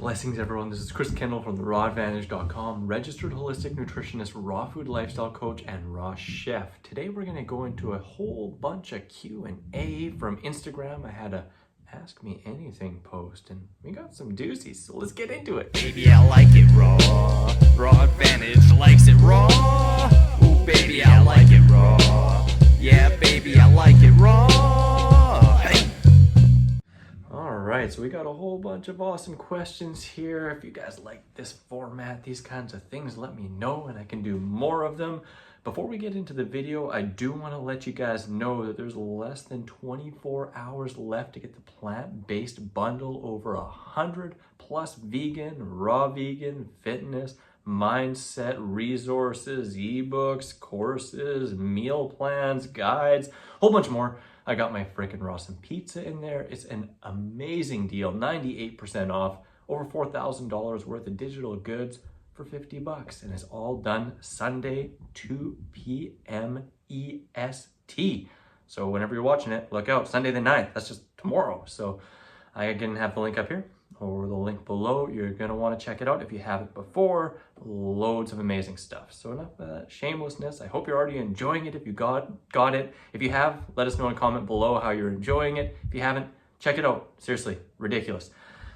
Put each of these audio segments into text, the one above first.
Blessings everyone, this is Chris Kendall from therawadvantage.com, registered holistic nutritionist, raw food lifestyle coach, and raw chef. Today we're going to go into a whole bunch of Q&A from Instagram. I had a Ask Me Anything post and we got some doozies, so let's get into it. Baby, I like it raw. Raw Advantage likes it raw. Ooh, baby, I like it raw. Yeah, baby, I like it raw. Hey. Alright, so we got a whole bunch of awesome questions here. If you guys like this format, these kinds of things, let me know and I can do more of them. Before we get into the video, I do want to let you guys know that there's less than 24 hours left to get the plant-based bundle. Over 100 plus vegan, raw vegan, fitness, mindset, resources, ebooks, courses, meal plans, guides, a whole bunch more. I got my Frickin Rawsome Pizza in there. It's an amazing deal, 98% off, over $4,000 worth of digital goods for 50 bucks. And it's all done Sunday, 2 p.m. EST. So whenever you're watching it, look out, Sunday the 9th, that's just tomorrow. So I again have the link up here or the link below. You're gonna wanna check it out if you haven't before. Loads of amazing stuff. So enough of that shamelessness. I hope you're already enjoying it if you got it. If you have, let us know in a comment below how you're enjoying it. If you haven't, check it out. Seriously, ridiculous.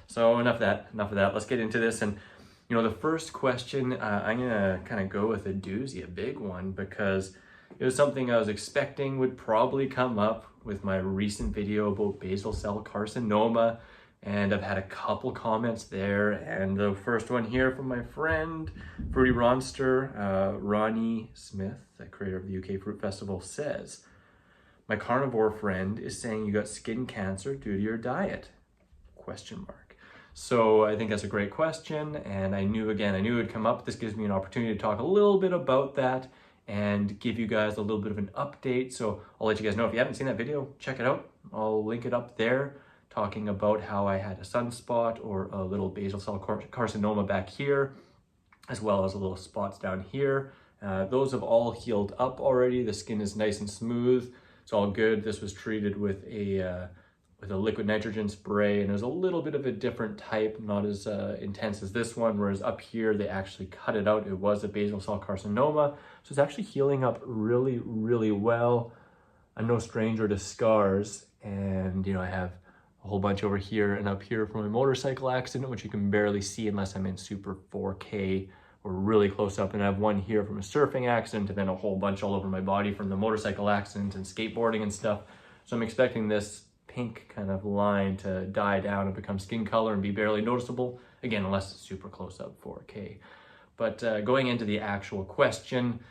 So enough of that. Let's get into this. And you know, the first question, I'm gonna kind of go with a doozy, a big one, because it was something I was expecting would probably come up with my recent video about basal cell carcinoma. And I've had a couple comments there. And the first one here from my friend, Fruity Ronster, Ronnie Smith, the creator of the UK Fruit Festival, says, my carnivore friend is saying you got skin cancer due to your diet? Question mark. So I think that's a great question. And I knew it would come up. This gives me an opportunity to talk a little bit about that and give you guys a little bit of an update. So I'll let you guys know if you haven't seen that video, check it out. I'll link it up there, talking about how I had a sunspot or a little basal cell carcinoma back here, as well as a little spots down here. Those have all healed up already. The skin is nice and smooth. It's all good. This was treated with a liquid nitrogen spray, and there's a little bit of a different type, not as intense as this one, whereas up here they actually cut it out. It was a basal cell carcinoma. So it's actually healing up really, really well. I'm no stranger to scars, and you know, I have a whole bunch over here and up here from a motorcycle accident, which you can barely see unless I'm in super 4K or really close up. And I have one here from a surfing accident, and then a whole bunch all over my body from the motorcycle accident and skateboarding and stuff. So I'm expecting this pink kind of line to die down and become skin color and be barely noticeable. Again, unless it's super close up 4K. But going into the actual question,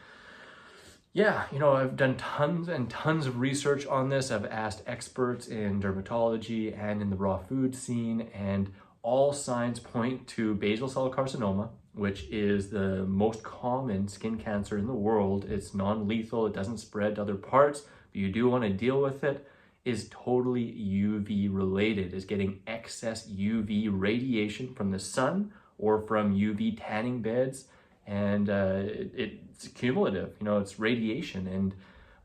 yeah, you know, I've done tons and tons of research on this. I've asked experts in dermatology and in the raw food scene, and all signs point to basal cell carcinoma, which is the most common skin cancer in the world. It's non-lethal, it doesn't spread to other parts, but you do want to deal with it. Is totally UV related, is getting excess UV radiation from the sun or from UV tanning beds. And it's cumulative, you know, it's radiation. And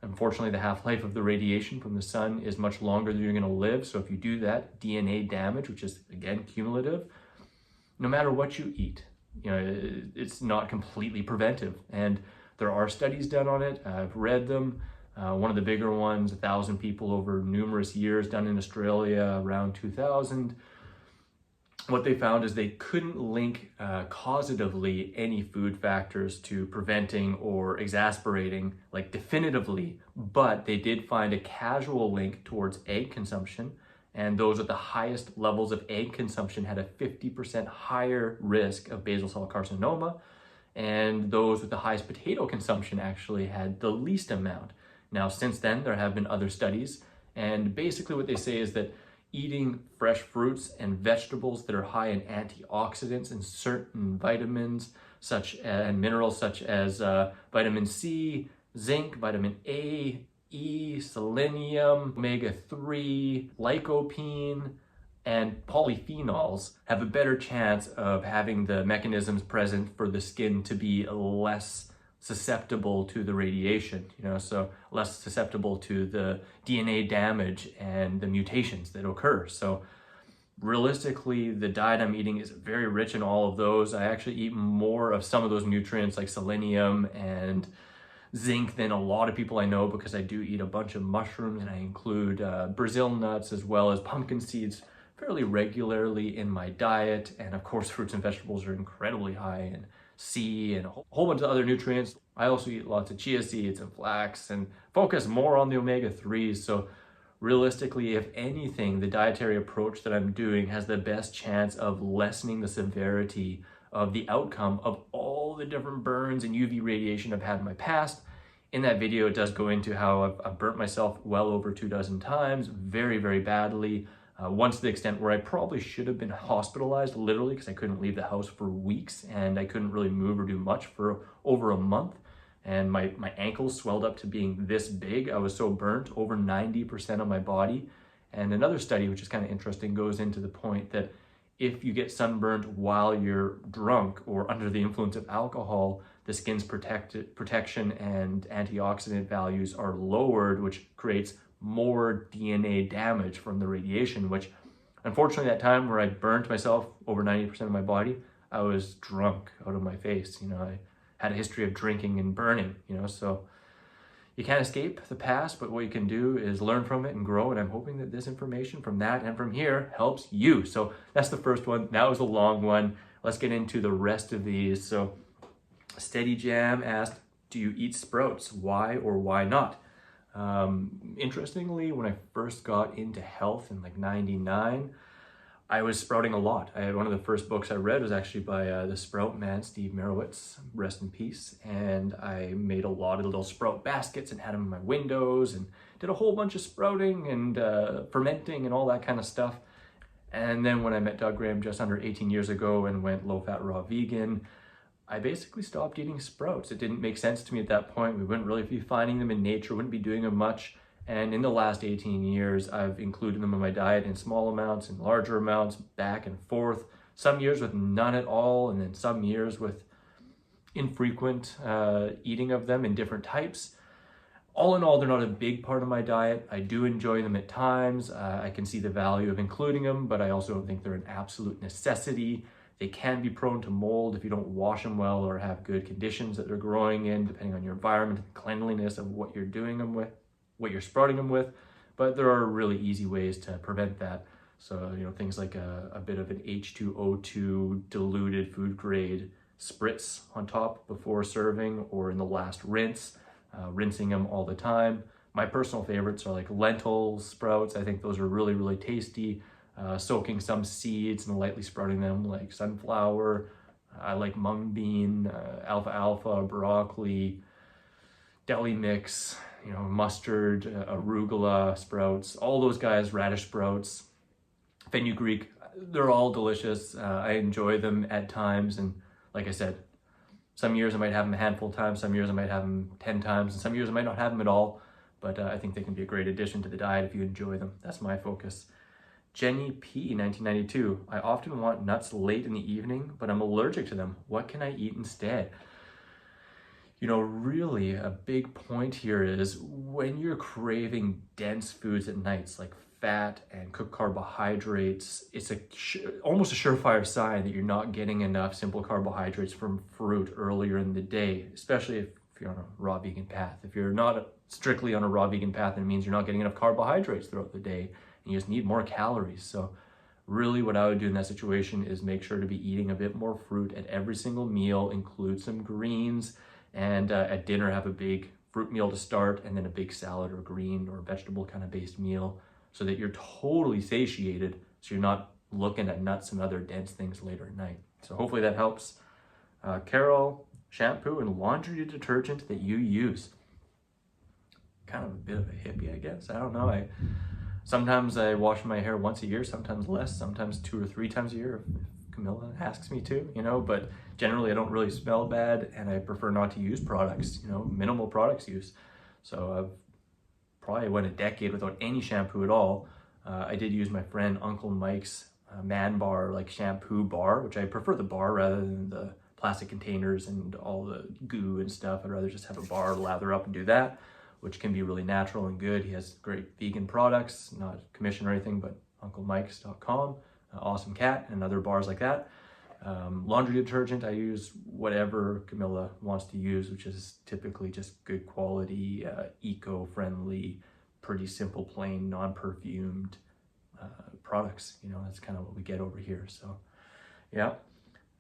unfortunately, the half-life of the radiation from the sun is much longer than you're gonna live. So if you do that, DNA damage, which is again, cumulative, no matter what you eat, you know, it's not completely preventive. And there are studies done on it. I've read them. One of the bigger ones, 1,000 people over numerous years, done in Australia around 2000. What they found is they couldn't link causatively any food factors to preventing or exacerbating, like definitively, but they did find a causal link towards egg consumption, and those with the highest levels of egg consumption had a 50% higher risk of basal cell carcinoma, and those with the highest potato consumption actually had the least amount. Now, since then, there have been other studies, and basically what they say is that eating fresh fruits and vegetables that are high in antioxidants and certain vitamins and minerals such as vitamin C, zinc, vitamin A, E, selenium, omega-3, lycopene, and polyphenols have a better chance of having the mechanisms present for the skin to be less susceptible to the radiation, you know, so less susceptible to the DNA damage and the mutations that occur. So realistically, the diet I'm eating is very rich in all of those. I actually eat more of some of those nutrients like selenium and zinc than a lot of people I know, because I do eat a bunch of mushrooms, and I include Brazil nuts as well as pumpkin seeds fairly regularly in my diet. And of course, fruits and vegetables are incredibly high in C and a whole bunch of other nutrients. I also eat lots of chia seeds and flax and focus more on the omega-3s. So realistically, if anything, the dietary approach that I'm doing has the best chance of lessening the severity of the outcome of all the different burns and UV radiation I've had in my past. In that video, it does go into how I've burnt myself well over 24 times, very, very badly. Once to the extent where I probably should have been hospitalized, literally, because I couldn't leave the house for weeks and I couldn't really move or do much for over a month. And my ankles swelled up to being this big. I was so burnt, over 90% of my body. And another study, which is kind of interesting, goes into the point that if you get sunburned while you're drunk or under the influence of alcohol, the skin's protection and antioxidant values are lowered, which creates more DNA damage from the radiation, which unfortunately that time where I burnt myself over 90% of my body, I was drunk out of my face. You know, I had a history of drinking and burning, you know, so you can't escape the past, but what you can do is learn from it and grow. And I'm hoping that this information from that and from here helps you. So that's the first one. That was a long one. Let's get into the rest of these. So Steady Jam asked, do you eat sprouts? Why or why not? Interestingly, when I first got into health in like 99, I was sprouting a lot. One of the first books I read was actually by the Sprout man, Steve Merowitz, rest in peace. And I made a lot of little sprout baskets and had them in my windows and did a whole bunch of sprouting and fermenting and all that kind of stuff. And then when I met Doug Graham just under 18 years ago and went low-fat raw vegan, I basically stopped eating sprouts. It didn't make sense to me at that point. We wouldn't really be finding them in nature, wouldn't be doing them much. And in the last 18 years, I've included them in my diet in small amounts and larger amounts, back and forth. Some years with none at all, and then some years with infrequent eating of them in different types. All in all, they're not a big part of my diet. I do enjoy them at times. I can see the value of including them, but I also don't think they're an absolute necessity. They can be prone to mold if you don't wash them well or have good conditions that they're growing in, depending on your environment and cleanliness of what you're doing them with, what you're sprouting them with. But there are really easy ways to prevent that. So, you know, things like a bit of an H2O2 diluted food grade spritz on top before serving or in the last rinse, rinsing them all the time. My personal favorites are like lentil sprouts. I think those are really, really tasty. Soaking some seeds and lightly sprouting them like sunflower. I like mung bean, alfalfa, broccoli, deli mix, you know, mustard, arugula sprouts, all those guys, radish sprouts, fenugreek. They're all delicious. I enjoy them at times. And like I said, some years I might have them a handful of times, some years I might have them 10 times, and some years I might not have them at all. But I think they can be a great addition to the diet if you enjoy them. That's my focus. Jenny P, 1992. I often want nuts late in the evening, but I'm allergic to them. What can I eat instead? You know, really a big point here is when you're craving dense foods at nights, like fat and cooked carbohydrates, it's almost a surefire sign that you're not getting enough simple carbohydrates from fruit earlier in the day, especially if you're on a raw vegan path. If you're not strictly on a raw vegan path, it means you're not getting enough carbohydrates throughout the day. And you just need more calories. So really what I would do in that situation is make sure to be eating a bit more fruit at every single meal, include some greens, and at dinner have a big fruit meal to start and then a big salad or green or vegetable kind of based meal so that you're totally satiated, so you're not looking at nuts and other dense things later at night. So hopefully that helps. Carol, shampoo and laundry detergent that you use. Kind of a bit of a hippie, I guess. I don't know. Sometimes I wash my hair once a year, sometimes less, sometimes 2 or 3 times a year if Camilla asks me to, you know, but generally I don't really smell bad and I prefer not to use products, you know, minimal products use. So I've probably went a decade without any shampoo at all. I did use my friend Uncle Mike's Man Bar, like shampoo bar, which I prefer the bar rather than the plastic containers and all the goo and stuff. I'd rather just have a bar, lather up and do that, which can be really natural and good. He has great vegan products, not commission or anything, but unclemikes.com. Awesome Cat and other bars like that. Laundry detergent, I use whatever Camilla wants to use, which is typically just good quality, eco-friendly, pretty simple, plain, non-perfumed products. You know, that's kind of what we get over here. So yeah.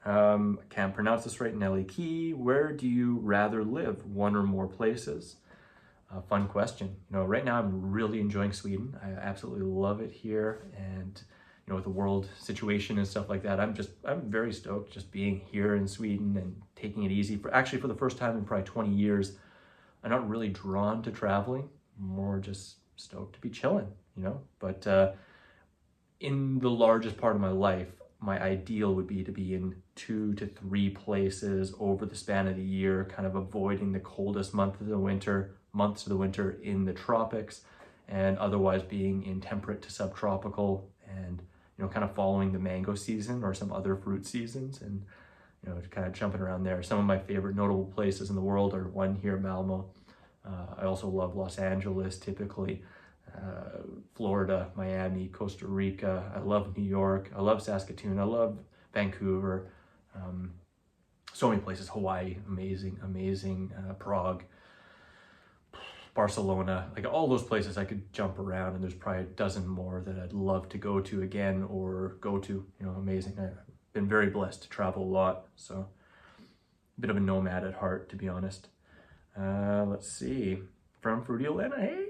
Can't pronounce this right. Nelly Key, where do you rather live? One or more places? Fun question. You know, right now I'm really enjoying Sweden. I absolutely love it here. And, you know, with the world situation and stuff like that, I'm very stoked just being here in Sweden and taking it easy. Actually, for the first time in probably 20 years, I'm not really drawn to traveling, more just stoked to be chilling, you know? But in the largest part of my life, my ideal would be to be in 2 to 3 places over the span of the year, kind of avoiding the coldest months of the winter in the tropics, and otherwise being in temperate to subtropical, and, you know, kind of following the mango season or some other fruit seasons, and, you know, kind of jumping around there. Some of my favorite notable places in the world are one here, Malmo. I also love Los Angeles, typically. Florida, Miami, Costa Rica. I love New York. I love Saskatoon. I love Vancouver. So many places. Hawaii, amazing. Prague, Barcelona, like all those places I could jump around, and there's probably a dozen more that I'd love to go to again or go to. You know, amazing. I've been very blessed to travel a lot, so a bit of a nomad at heart, to be honest. Let's see. From Fruity Elena, hey.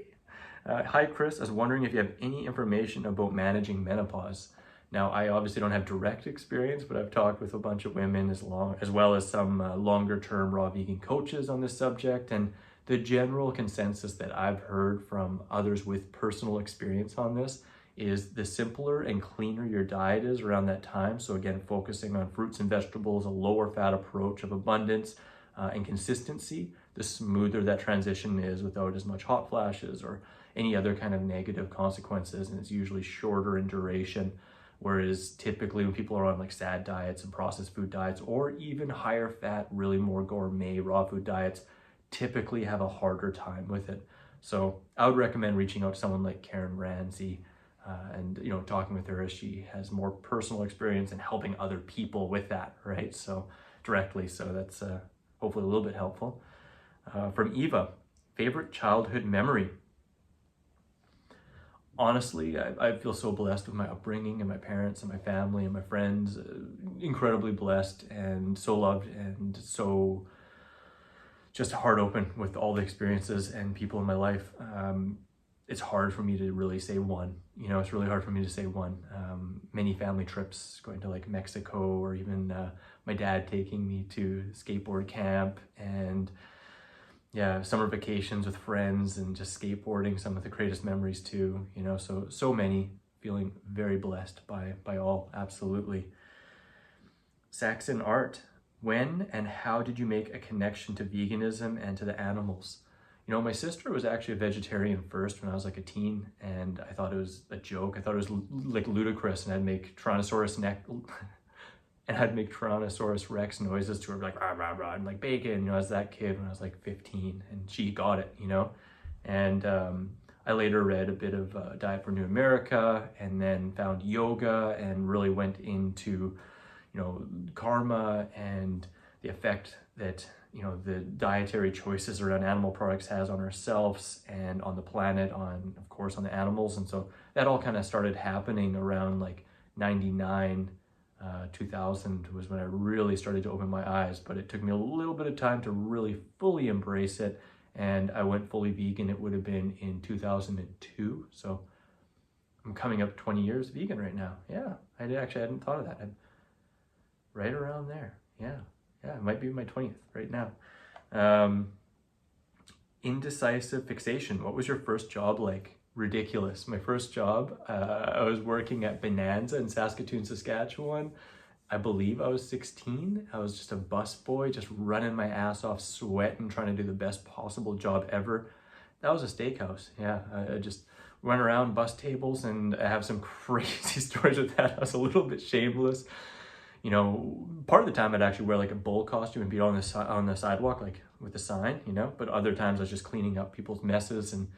Hi Chris, I was wondering if you have any information about managing menopause. Now, I obviously don't have direct experience, but I've talked with a bunch of women as well as some longer term raw vegan coaches on this subject, and the general consensus that I've heard from others with personal experience on this is the simpler and cleaner your diet is around that time. So again, focusing on fruits and vegetables, a lower fat approach of abundance and consistency, the smoother that transition is without as much hot flashes or any other kind of negative consequences, and it's usually shorter in duration. Whereas typically when people are on like SAD diets and processed food diets, or even higher fat, really more gourmet raw food diets, typically have a harder time with it. So I would recommend reaching out to someone like Karen Ramsey and, you know, talking with her, as she has more personal experience and helping other people with that, right? So directly, so that's hopefully a little bit helpful. From Eva, favorite childhood memory? Honestly, I feel so blessed with my upbringing and my parents and my family and my friends. Incredibly blessed and so loved and so just heart open with all the experiences and people in my life. It's hard for me to really say one. You know, it's really hard for me to say one. Many family trips, going to like Mexico, or even my dad taking me to skateboard camp, and yeah, summer vacations with friends and just skateboarding, some of the greatest memories too, you know, so many, feeling very blessed by all, absolutely. Saxon Art, when and how did you make a connection to veganism and to the animals? You know, my sister was actually a vegetarian first when I was like a teen, and I thought it was a joke. I thought it was like ludicrous, and I'd make Tyrannosaurus Rex noises to her, like rah rah rah, and like bacon, you know, as that kid when I was like 15, and she got it, you know. And I later read a bit of Diet for New America, and then found yoga, and really went into, you know, karma and the effect that, you know, the dietary choices around animal products has on ourselves and on the planet, on, of course, on the animals. And so that all kind of started happening around like 99, 2000 was when I really started to open my eyes, but it took me a little bit of time to really fully embrace it. And I went fully vegan. It would have been in 2002. So I'm coming up 20 years vegan right now. Yeah, I hadn't thought of that. I'm right around there. Yeah, it might be my 20th right now. Indecisive fixation. What was your first job like? Ridiculous. My first job, I was working at Bonanza in Saskatoon, Saskatchewan. I believe I was 16. I was just a bus boy, just running my ass off, sweating, trying to do the best possible job ever. That was a steakhouse. Yeah, I just run around bus tables, and I have some crazy stories with that. I was a little bit shameless. You know, part of the time I'd actually wear like a bull costume and be on the sidewalk, like with a sign, you know, but other times I was just cleaning up people's messes. And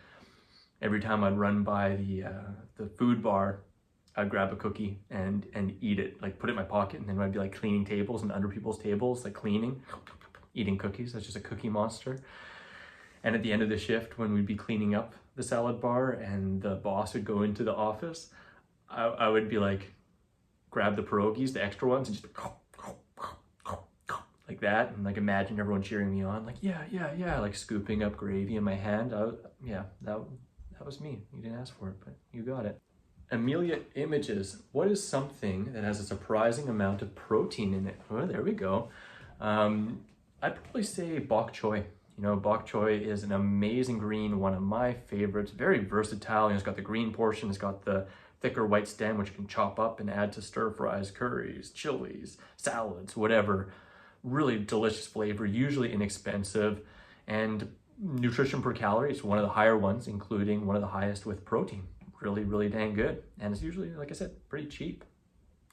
every time I'd run by the food bar, I'd grab a cookie and eat it, like put it in my pocket, and then I'd be like cleaning tables and under people's tables, like cleaning, eating cookies. That's just a cookie monster. And at the end of the shift, when we'd be cleaning up the salad bar and the boss would go into the office, I would be like, grab the pierogies, the extra ones, and just like that, and like imagine everyone cheering me on, like yeah, like scooping up gravy in my hand. That was me. You didn't ask for it, but you got it. Amelia Images, what is something that has a surprising amount of protein in it? Oh, there we go. I'd probably say bok choy. You know, bok choy is an amazing green, one of my favorites, very versatile. You know, it's got the green portion, it's got the thicker white stem, which you can chop up and add to stir fries, curries, chilies, salads, whatever. Really delicious flavor, usually inexpensive, and nutrition per calorie, it's one of the higher ones, including one of the highest with protein. Really dang good. And it's usually, like I said, pretty cheap.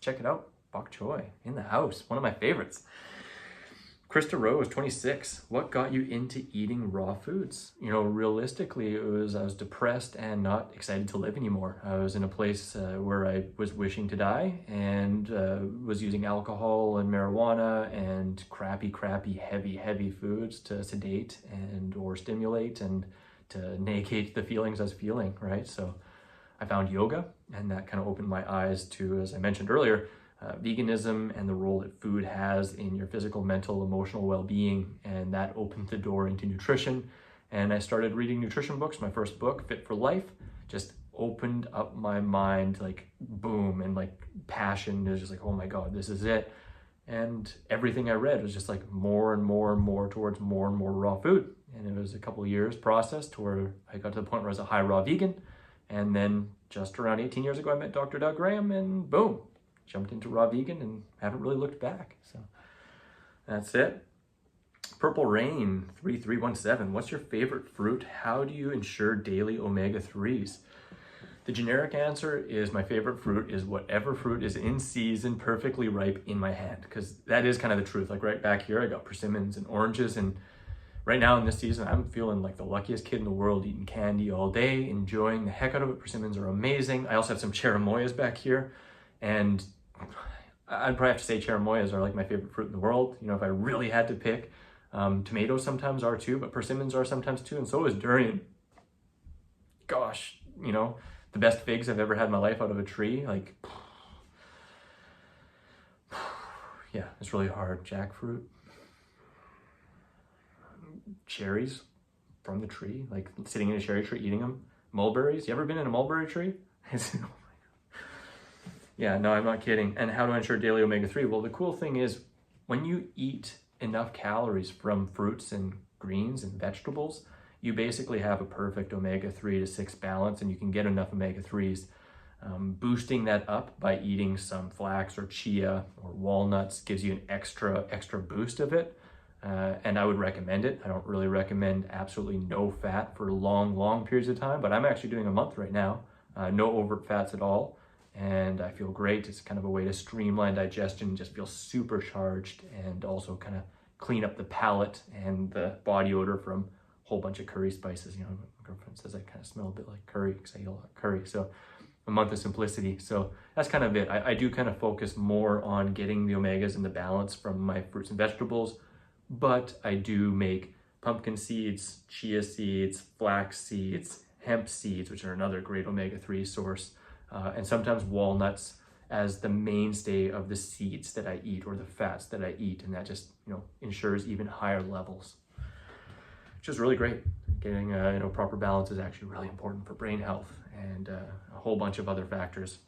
Check it out, bok choy in the house, one of my favorites. Krista Rose, 26. What got you into eating raw foods? You know, realistically, I was depressed and not excited to live anymore. I was in a place where I was wishing to die and was using alcohol and marijuana and crappy, heavy foods to sedate and or stimulate and to negate the feelings I was feeling, right? So I found yoga, and that kind of opened my eyes to, as I mentioned earlier, veganism and the role that food has in your physical, mental, emotional well-being, and that opened the door into nutrition. And I started reading nutrition books. My first book, Fit for Life, just opened up my mind, like boom, and like passion. It was just like, oh my God, this is it. And everything I read was just like more and more towards more and more raw food. And it was a couple of years process to where I got to the point where I was a high raw vegan. And then just around 18 years ago, I met Dr. Doug Graham, and boom, jumped into raw vegan and haven't really looked back. So that's it. Purple Rain 3317. What's your favorite fruit? How do you ensure daily omega-3s? The generic answer is my favorite fruit is whatever fruit is in season, perfectly ripe in my hand, because that is kind of the truth. Like right back here, I got persimmons and oranges, and right now in this season, I'm feeling like the luckiest kid in the world, eating candy all day, enjoying the heck out of it. Persimmons are amazing. I also have some cherimoyas back here, and I'd probably have to say cherimoyas are like my favorite fruit in the world. You know, if I really had to pick, tomatoes sometimes are too, but persimmons are sometimes too, and so is durian. Gosh, you know, the best figs I've ever had in my life out of a tree, like, yeah, it's really hard. Jackfruit, cherries from the tree, like sitting in a cherry tree, eating them. Mulberries, you ever been in a mulberry tree? Yeah, no, I'm not kidding. And how to ensure daily omega-3? Well, the cool thing is when you eat enough calories from fruits and greens and vegetables, you basically have a perfect omega-3 to 6 balance, and you can get enough omega-3s. Boosting that up by eating some flax or chia or walnuts gives you an extra boost of it. And I would recommend it. I don't really recommend absolutely no fat for long periods of time, but I'm actually doing a month right now. No overt fats at all. And I feel great. It's kind of a way to streamline digestion, just feel supercharged, and also kind of clean up the palate and the body odor from a whole bunch of curry spices. You know, my girlfriend says I kind of smell a bit like curry because I eat a lot of curry. So a month of simplicity. So that's kind of it. I do kind of focus more on getting the omegas and the balance from my fruits and vegetables, but I do make pumpkin seeds, chia seeds, flax seeds, hemp seeds, which are another great omega-3 source. And sometimes walnuts as the mainstay of the seeds that I eat or the fats that I eat, and that just, you know, ensures even higher levels, which is really great. Getting proper balance is actually really important for brain health and a whole bunch of other factors.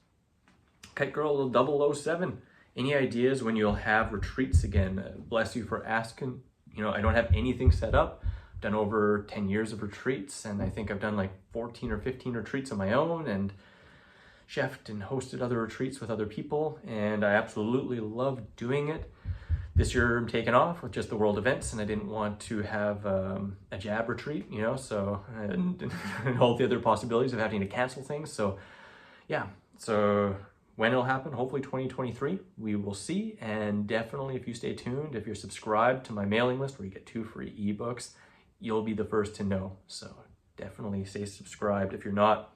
Kite Girl 007, any ideas when you'll have retreats again? Bless you for asking. You know, I don't have anything set up. I've done over 10 years of retreats, and I think I've done like 14 or 15 retreats on my own, and chefed and hosted other retreats with other people, and I absolutely love doing it. This year I'm taking off with just the world events, and I didn't want to have a jab retreat, you know, so and all the other possibilities of having to cancel things. So yeah, so when it'll happen, hopefully 2023, we will see. And definitely, if you stay tuned, if you're subscribed to my mailing list where you get 2 free ebooks, you'll be the first to know. So definitely stay subscribed. If you're not,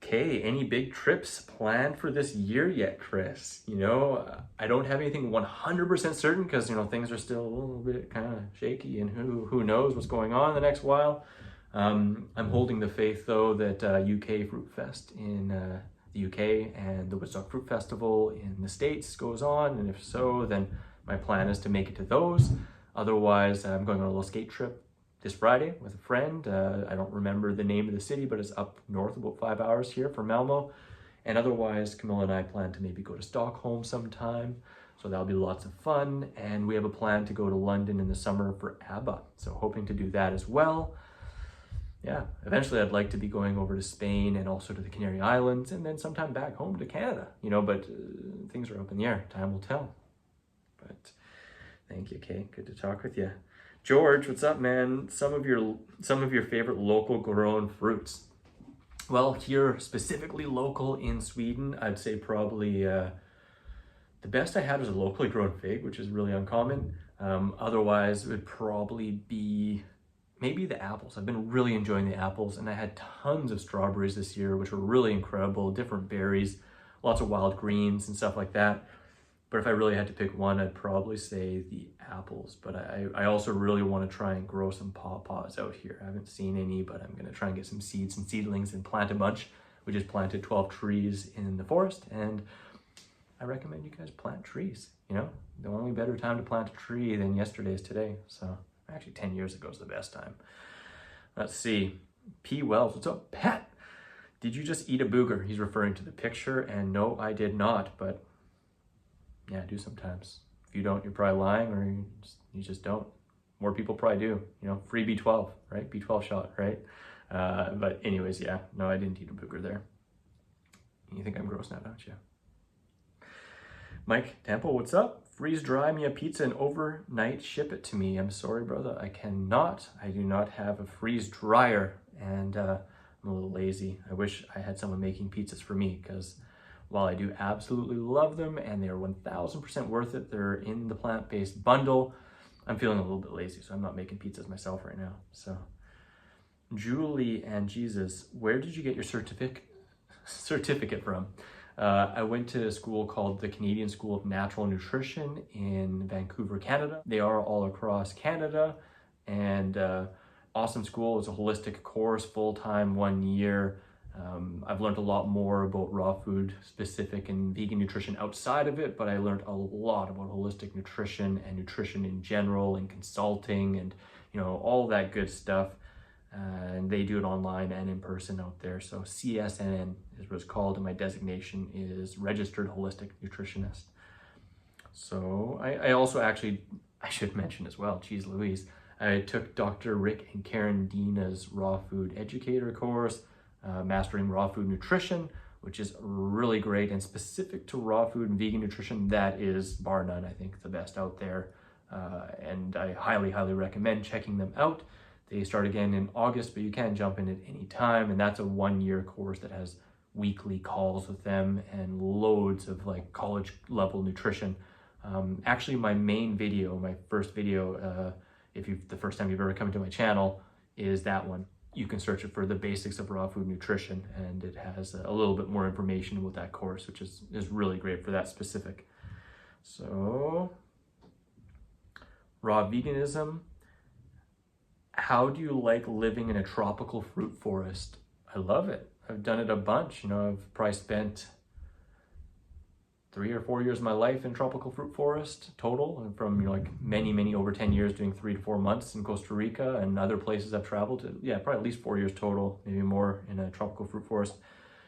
Okay, any big trips planned for this year yet, Chris? You know, I don't have anything 100% certain because, you know, things are still a little bit kind of shaky and who knows what's going on in the next while. I'm holding the faith, though, that UK Fruit Fest in the UK and the Woodstock Fruit Festival in the States goes on, and if so, then my plan is to make it to those. Otherwise, I'm going on a little skate trip this Friday with a friend. I don't remember the name of the city, but it's up north about 5 hours here from Malmo. And otherwise, Camilla and I plan to maybe go to Stockholm sometime. So that'll be lots of fun. And we have a plan to go to London in the summer for ABBA. So hoping to do that as well. Yeah, eventually I'd like to be going over to Spain and also to the Canary Islands and then sometime back home to Canada, you know, but things are up in the air. Time will tell. But thank you, Kay. Good to talk with you. George, what's up, man? Some of your favorite local grown fruits. Well, here specifically local in Sweden, I'd say probably the best I had was a locally grown fig, which is really uncommon. Otherwise, it would probably be maybe the apples. I've been really enjoying the apples, and I had tons of strawberries this year, which were really incredible. Different berries, lots of wild greens and stuff like that. But if I really had to pick one, I'd probably say the apples. But I also really want to try and grow some pawpaws out here. I haven't seen any, but I'm going to try and get some seeds and seedlings and plant a bunch. We just planted 12 trees in the forest, and I recommend you guys plant trees. You know, the only better time to plant a tree than yesterday is today. So actually 10 years ago is the best time. Let's see. P. Wells, what's up, Pat? Did you just eat a booger? He's referring to the picture, and no, I did not, but yeah, I do sometimes. If you don't, you're probably lying, or you just don't. More people probably do. You know, free B12, right? B12 shot, right? But anyways, yeah, no, I didn't eat a booger there. You think I'm gross now, don't you? Mike Temple, what's up? Freeze dry me a pizza and overnight ship it to me. I'm sorry, brother, I cannot. I do not have a freeze dryer, and I'm a little lazy. I wish I had someone making pizzas for me, because while I do absolutely love them and they're 1000% worth it, they're in the plant-based bundle, I'm feeling a little bit lazy, so I'm not making pizzas myself right now. So, Julie and Jesus, where did you get your certificate from? I went to a school called the Canadian School of Natural Nutrition in Vancouver, Canada. They are all across Canada, and awesome school. It's a holistic course, full-time, 1 year. I've learned a lot more about raw food specific and vegan nutrition outside of it, but I learned a lot about holistic nutrition and nutrition in general and consulting and, you know, all that good stuff. And they do it online and in person out there. So CSNN is what it's called, and my designation is Registered Holistic Nutritionist. So I also actually, I should mention as well, geez Louise, I took Dr. Rick and Karen Dina's Raw Food Educator course, Mastering Raw Food Nutrition, which is really great and specific to raw food and vegan nutrition. That is, bar none, I think, the best out there. And I highly, highly recommend checking them out. They start again in August, but you can jump in at any time. And that's a 1 year course that has weekly calls with them and loads of like college level nutrition. Actually, my main video, my first video, the first time you've ever come to my channel, is that one. You can search it for the basics of raw food nutrition, and it has a little bit more information about that course, which is really great for that specific. So, raw veganism. How do you like living in a tropical fruit forest? I love it. I've done it a bunch. You know, I've probably spent 3 or 4 years of my life in tropical fruit forest total, and from, you know, like many over 10 years doing 3 to 4 months in Costa Rica and other places I've traveled to. Yeah, probably at least 4 years total, maybe more, in a tropical fruit forest.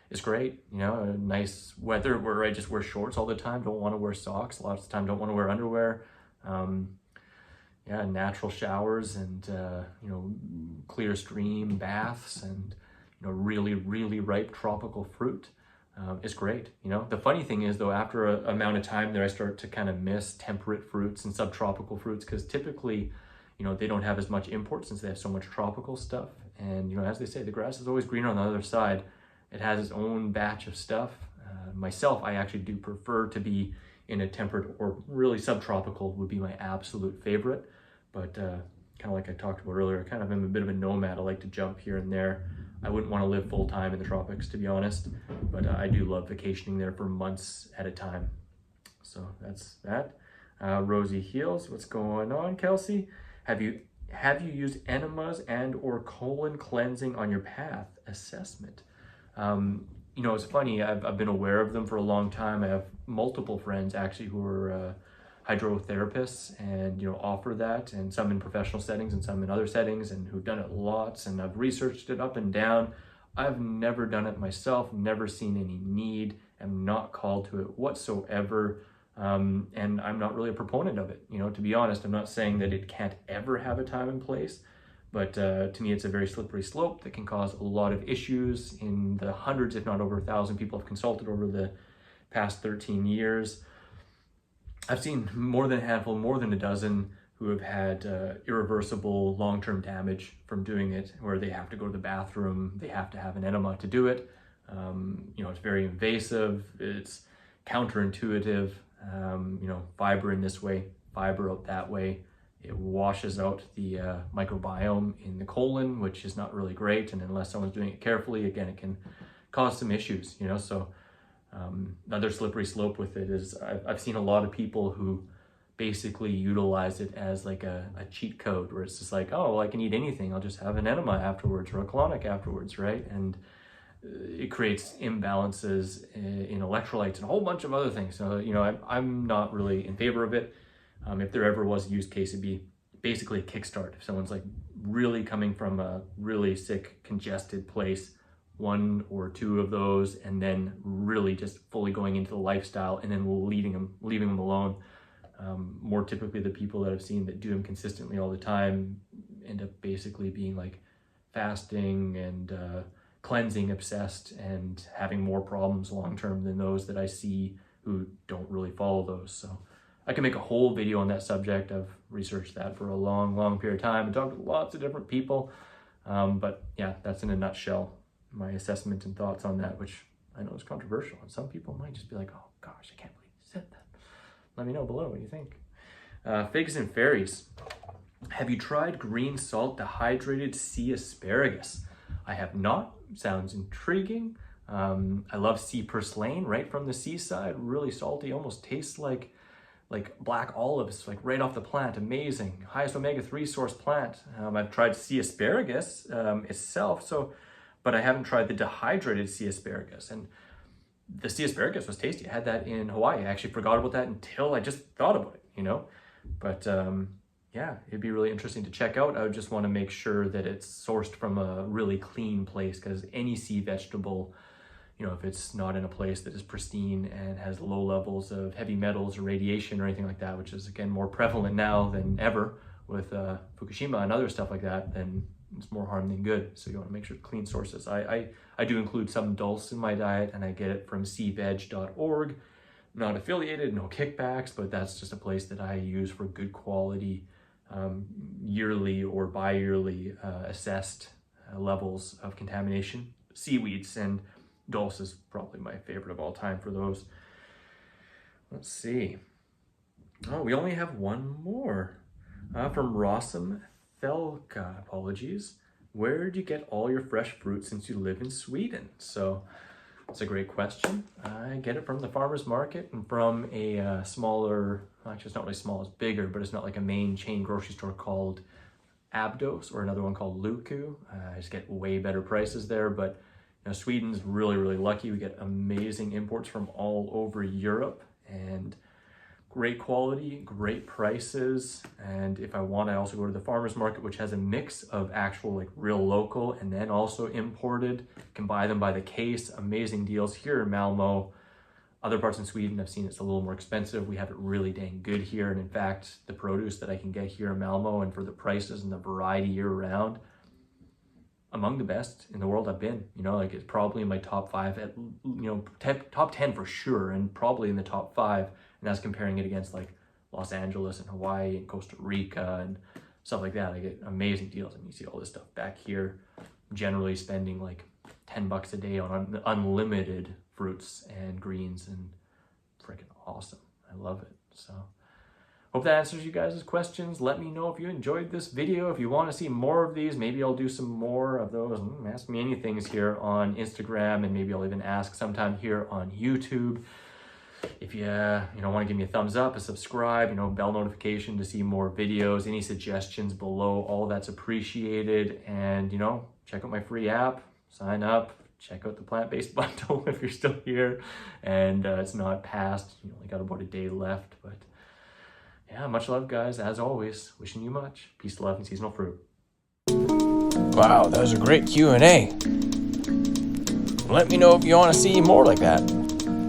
It's great, you know, nice weather where I just wear shorts all the time, don't want to wear socks, lots of the time don't want to wear underwear. Yeah, natural showers and, you know, clear stream baths and, you know, really ripe tropical fruit. It's great. You know, the funny thing is though, after a amount of time there, I start to kind of miss temperate fruits and subtropical fruits, because typically, you know, they don't have as much import since they have so much tropical stuff. And, you know, as they say, the grass is always greener on the other side. It has its own batch of stuff. Myself, I actually do prefer to be in a temperate or really subtropical would be my absolute favorite. But kind of like I talked about earlier, I kind of am a bit of a nomad. I like to jump here and there I wouldn't want to live full time in the tropics, to be honest, but I do love vacationing there for months at a time. So that's that. Rosie Heels, what's going on, Kelsey? Have you used enemas and or colon cleansing on your path assessment? You know, it's funny, I've been aware of them for a long time. I have multiple friends actually who are hydrotherapists and, you know, offer that, and some in professional settings and some in other settings, and who've done it lots, and I've researched it up and down. I've never done it myself, never seen any need, am not called to it whatsoever. And I'm not really a proponent of it. You know, to be honest, I'm not saying that it can't ever have a time and place, but to me, it's a very slippery slope that can cause a lot of issues. In the hundreds, if not over 1,000 people I've consulted over the past 13 years. I've seen more than a handful, more than a dozen who have had irreversible long-term damage from doing it, where they have to go to the bathroom, they have to have an enema to do it. You know, it's very invasive, it's counterintuitive. You know, fiber in this way, fiber out that way. It washes out the microbiome in the colon, which is not really great. And unless someone's doing it carefully, again, it can cause some issues, you know. So another slippery slope with it is I've seen a lot of people who basically utilize it as like a cheat code, where it's just like, oh, well, I can eat anything, I'll just have an enema afterwards or a colonic afterwards, right? And it creates imbalances in electrolytes and a whole bunch of other things. So, you know, I'm not really in favor of it. If there ever was a use case, it'd be basically a kickstart. If someone's like really coming from a really sick, congested place, 1 or 2 of those, and then really just fully going into the lifestyle and then leaving them alone. More typically, the people that I've seen that do them consistently all the time end up basically being like fasting and cleansing obsessed and having more problems long-term than those that I see who don't really follow those. So I can make a whole video on that subject. I've researched that for a long period of time and talked to lots of different people. But yeah, that's in a nutshell my assessment and thoughts on that, which I know is controversial. And some people might just be like, oh gosh, I can't believe you said that. Let me know below what you think. Figs and Fairies. Have you tried green salt dehydrated sea asparagus? I have not. Sounds intriguing. I love sea purslane right from the seaside, really salty, almost tastes like black olives, like right off the plant. Amazing. Highest omega-3 source plant. I've tried sea asparagus itself, but I haven't tried the dehydrated sea asparagus. And the sea asparagus was tasty. I had that in Hawaii. I actually forgot about that until I just thought about it, you know? But yeah, it'd be really interesting to check out. I would just want to make sure that it's sourced from a really clean place, because any sea vegetable, you know, if it's not in a place that is pristine and has low levels of heavy metals or radiation or anything like that, which is again more prevalent now than ever with Fukushima and other stuff like that, then it's more harm than good. So you want to make sure clean sources. I do include some dulse in my diet, and I get it from seaveg.org. Not affiliated, no kickbacks, but that's just a place that I use for good quality yearly or bi-yearly assessed levels of contamination. Seaweeds, and dulse is probably my favorite of all time for those. Let's see. Oh, we only have one more. From Rawsome Pizza, apologies. Where did you get all your fresh fruit since you live in Sweden? So it's a great question. I get it from the farmer's market and from a smaller, actually it's not really small, it's bigger, but it's not like a main chain grocery store called Abdos, or another one called Luku. I just get way better prices there, but you know, Sweden's really lucky. We get amazing imports from all over Europe, and great quality, great prices. And if I want, I also go to the farmer's market, which has a mix of actual like real local and then also imported. Can buy them by the case. Amazing deals here in Malmo. Other parts in Sweden, I've seen it's a little more expensive. We have it really dang good here. And in fact, the produce that I can get here in Malmo, and for the prices and the variety year round, among the best in the world I've been. You know, like it's probably in my top 5, at, you know, top 10 for sure, and probably in the top 5. And that's comparing it against like Los Angeles and Hawaii and Costa Rica and stuff like that. I get amazing deals. I mean, you see all this stuff back here. I'm generally spending like $10 a day on unlimited fruits and greens, and freaking awesome. I love it. So Hope that answers you guys' questions. Let me know if you enjoyed this video. If you want to see more of these, maybe I'll do some more of those. Ask me anything here on Instagram, and maybe I'll even ask sometime here on YouTube. If you want to give me a thumbs up, a subscribe, bell notification to see more videos, any suggestions below, all that's appreciated. And, check out my free app, sign up, check out the plant-based bundle if you're still here and it's not past. You only got about a day left, but yeah, much love, guys. As always, wishing you much. Peace, love, and seasonal fruit. Wow, that was a great Q&A. Let me know if you want to see more like that.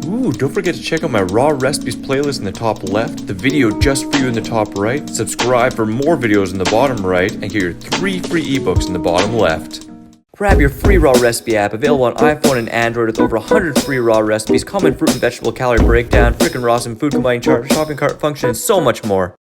Ooh, don't forget to check out my raw recipes playlist in the top left, the video just for you in the top right, subscribe for more videos in the bottom right, and get your 3 free ebooks in the bottom left. Grab your free raw recipe app available on iPhone and Android with over 100 free raw recipes, common fruit and vegetable calorie breakdown, Frickin Rawsome food combining chart, shopping cart function, and so much more.